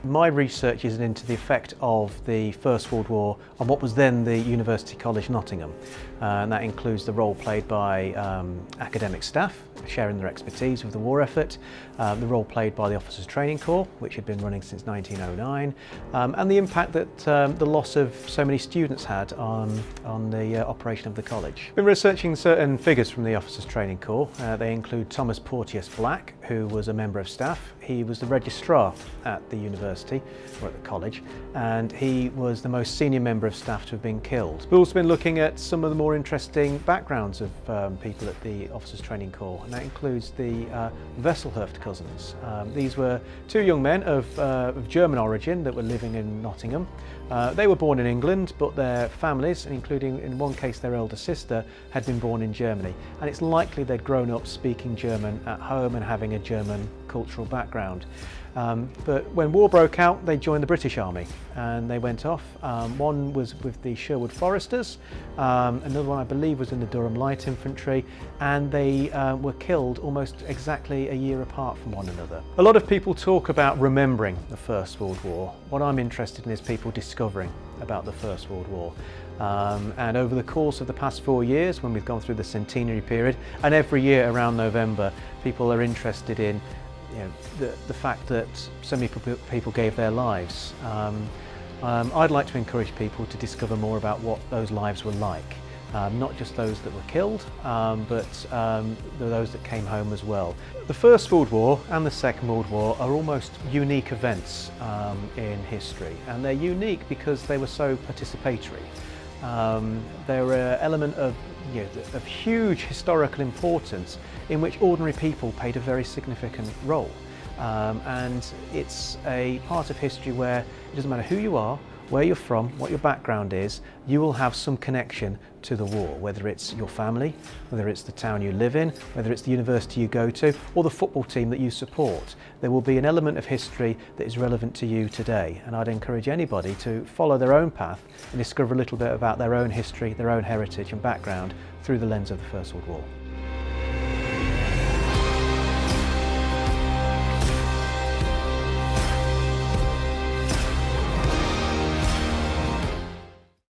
My research is into the effect of the First World War on what was then the University College Nottingham, and that includes the role played by academic staff sharing their expertise with the war effort, the role played by the Officers Training Corps, which had been running since 1909, and the impact that the loss of so many students had on the operation of the college. I've been researching certain figures from the Officers Training Corps. They include Thomas Porteous Black, who was a member of staff. He was the registrar at the university, or at the college, and he was the most senior member of staff to have been killed. We've also been looking at some of the more interesting backgrounds of people at the Officers Training Corps, and that includes the Vesselhurft cousins. These were two young men of German origin that were living in Nottingham. They were born in England, but their families, including in one case their elder sister, had been born in Germany, and it's likely they'd grown up speaking German at home and having a German cultural background. But when war broke out, they joined the British Army and they went off. One was with the Sherwood Foresters, another one I believe was in the Durham Light Infantry, and they were killed almost exactly a year apart from one another. A lot of people talk about remembering the First World War. What I'm interested in is people discovering about the First World War. And over the course of the past 4 years, when we've gone through the centenary period, and every year around November, people are interested in the fact that so many people gave their lives. I'd like to encourage people to discover more about what those lives were like. Not just those that were killed, but those that came home as well. The First World War and the Second World War are almost unique events in history, and they're unique because they were so participatory. They're an element of huge historical importance in which ordinary people played a very significant role. And it's a part of history where it doesn't matter who you are, where you're from, what your background is, you will have some connection to the war, whether it's your family, whether it's the town you live in, whether it's the university you go to, or the football team that you support. There will be an element of history that is relevant to you today, and I'd encourage anybody to follow their own path and discover a little bit about their own history, their own heritage and background through the lens of the First World War.